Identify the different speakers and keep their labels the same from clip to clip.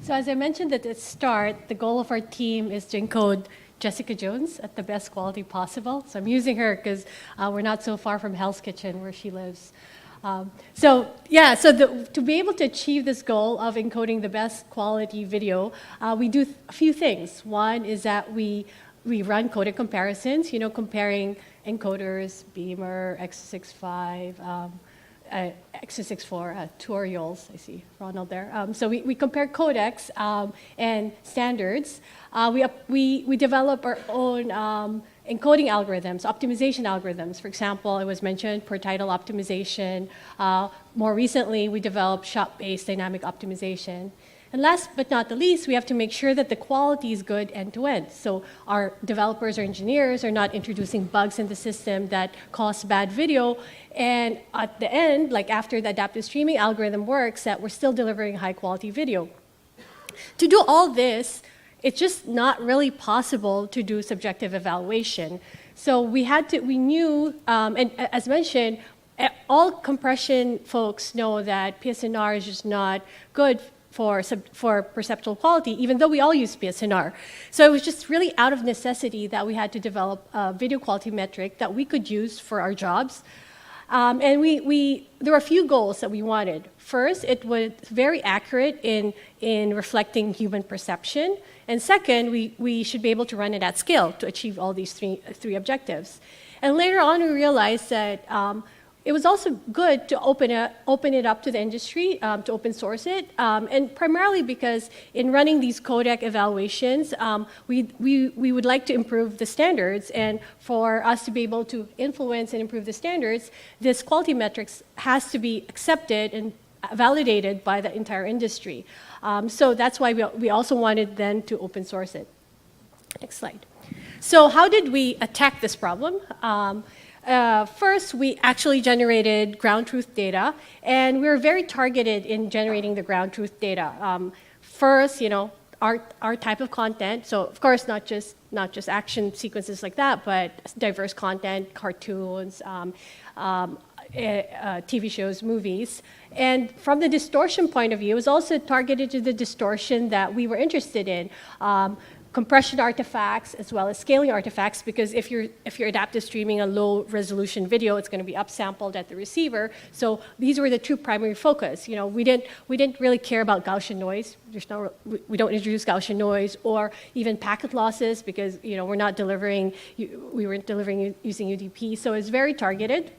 Speaker 1: So as I mentioned at the start, the goal of our team is to encode Jessica Jones at the best quality possible. So I'm using her because we're not so far from Hell's Kitchen where she lives. To be able to achieve this goal of encoding the best quality video, we do a few things. One is that we run codec comparisons, comparing encoders, Beamer, X265, X264 tutorials. I see Ronald there. So we compare codecs and standards. We develop our own encoding algorithms, optimization algorithms. For example, it was mentioned per title optimization. More recently, we developed shot-based dynamic optimization. And last but not the least, we have to make sure that the quality is good end-to-end. So our developers or engineers are not introducing bugs in the system that cause bad video. And at the end, like after the adaptive streaming algorithm works, that we're still delivering high-quality video. To do all this, it's just not really possible to do subjective evaluation. So we knew, and as mentioned, all compression folks know that PSNR is just not good for perceptual quality, even though we all use PSNR. So it was just really out of necessity that we had to develop a video quality metric that we could use for our jobs. And there were a few goals that we wanted. First, it was very accurate in reflecting human perception. And second, we should be able to run it at scale to achieve all these three objectives. And later on, we realized that it was also good to open it up to the industry, to open source it, and primarily because in running these codec evaluations, we would like to improve the standards, and for us to be able to influence and improve the standards, this quality metrics has to be accepted and validated by the entire industry. So that's why we also wanted then to open source it. Next slide. So how did we attack this problem? First, we actually generated ground truth data, and we were very targeted in generating the ground truth data. First, our type of content. So, of course, not just action sequences like that, but diverse content, cartoons, TV shows, movies. And from the distortion point of view, it was also targeted to the distortion that we were interested in. Compression artifacts as well as scaling artifacts, because if you're adaptive streaming a low resolution video, it's going to be upsampled at the receiver. So these were the two primary focus. We didn't really care about Gaussian noise. We don't introduce Gaussian noise or even packet losses because we weren't delivering using UDP. So it's very targeted.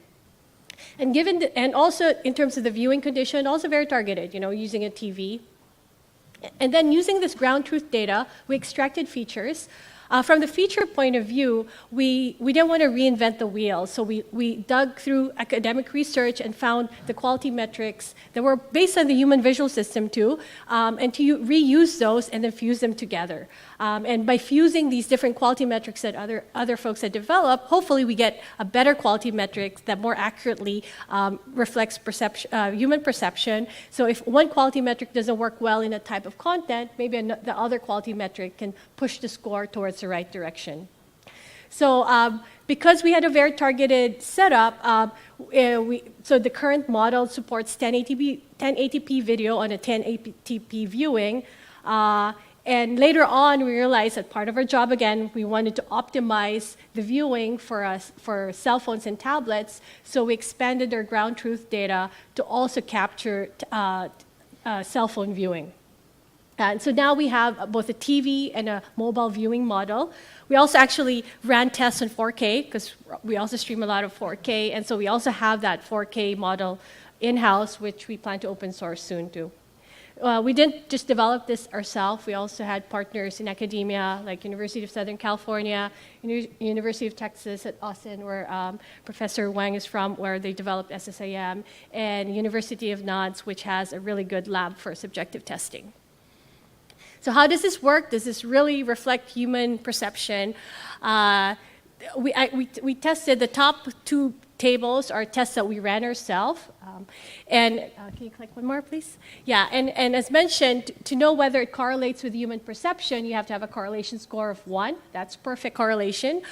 Speaker 1: And also in terms of the viewing condition, also very targeted. Using a TV. And then using this ground truth data, we extracted features. From the feature point of view, we didn't want to reinvent the wheel. So we dug through academic research and found the quality metrics that were based on the human visual system too, and to reuse those and then fuse them together. And by fusing these different quality metrics that other folks had developed, hopefully we get a better quality metric that more accurately reflects human perception. So if one quality metric doesn't work well in a type of content, maybe the other quality metric can push the score towards the right direction. So because we had a very targeted setup, so the current model supports 1080p video on a 1080p viewing. And later on, we realized that part of our job, again, we wanted to optimize the viewing for cell phones and tablets. So we expanded our ground truth data to also capture cell phone viewing. And so now we have both a TV and a mobile viewing model. We also actually ran tests in 4K because we also stream a lot of 4K. And so we also have that 4K model in-house, which we plan to open source soon too. We didn't just develop this ourselves. We also had partners in academia, like University of Southern California, University of Texas at Austin, where Professor Wang is from, where they developed SSIM, and University of Nantes, which has a really good lab for subjective testing. So how does this work? Does this really reflect human perception? We tested the top two tables are tests that we ran ourselves. Can you click one more, please? Yeah, and as mentioned, to know whether it correlates with human perception, you have to have a correlation score of 1. That's perfect correlation.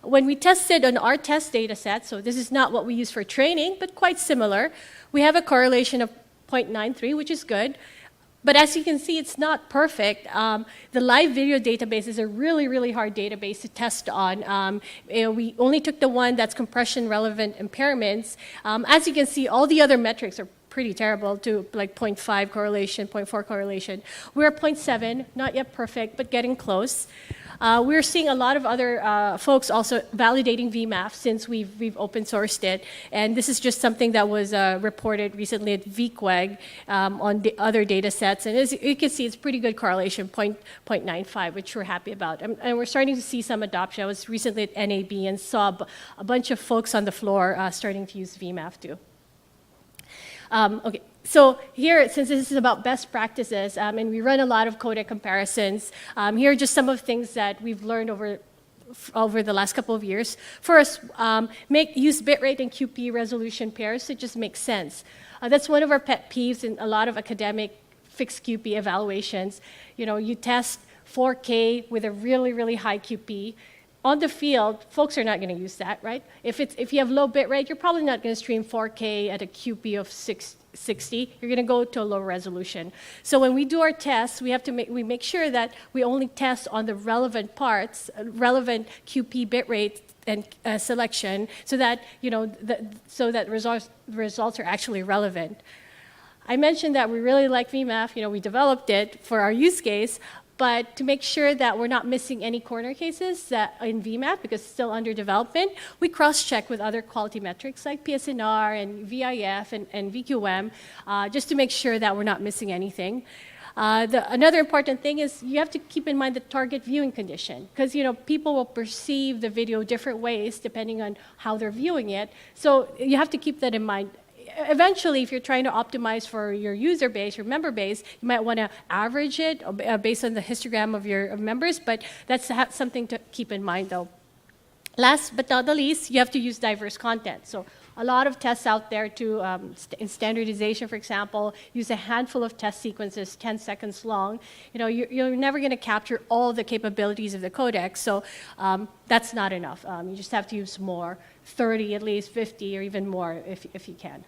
Speaker 1: When we tested on our test data set, so this is not what we use for training, but quite similar, we have a correlation of 0.93, which is good. But as you can see, it's not perfect. The live video database is a really, really hard database to test on. We only took the one that's compression-relevant impairments. As you can see, all the other metrics are pretty terrible to like 0.5 correlation, 0.4 correlation. We're at 0.7, not yet perfect, but getting close. We're seeing a lot of other folks also validating VMAF since we've open sourced it. And this is just something that was reported recently at VQuag on the other data sets. And as you can see, it's pretty good correlation, 0.95, which we're happy about. And we're starting to see some adoption. I was recently at NAB and saw a bunch of folks on the floor starting to use VMAF too. Okay, so here, since this is about best practices, and we run a lot of codec comparisons, here are just some of the things that we've learned over the last couple of years. First, use bitrate and QP resolution pairs. It just makes sense. That's one of our pet peeves in a lot of academic fixed QP evaluations. You know, you test 4K with a really, really high QP. On the field, folks are not going to use that, right? If you have low bit rate, you're probably not going to stream 4K at a QP of 60. You're going to go to a low resolution. So when we do our tests, we make sure that we only test on the relevant parts, relevant QP bit rate and selection, so that results are actually relevant. I mentioned that we really like VMAF. You know, we developed it for our use case. But to make sure that we're not missing any corner cases that in VMAP, because it's still under development, we cross-check with other quality metrics like PSNR and VIF and VQM, just to make sure that we're not missing anything. Another important thing is you have to keep in mind the target viewing condition, because people will perceive the video different ways depending on how they're viewing it. So you have to keep that in mind. Eventually, if you're trying to optimize for your user base, your member base, you might want to average it based on the histogram of your members, but that's something to keep in mind, though. Last but not the least, you have to use diverse content. So a lot of tests out there to, in standardization, for example, use a handful of test sequences, 10 seconds long. You're never going to capture all the capabilities of the codec, so that's not enough. You just have to use more, 30 at least, 50, or even more if you can.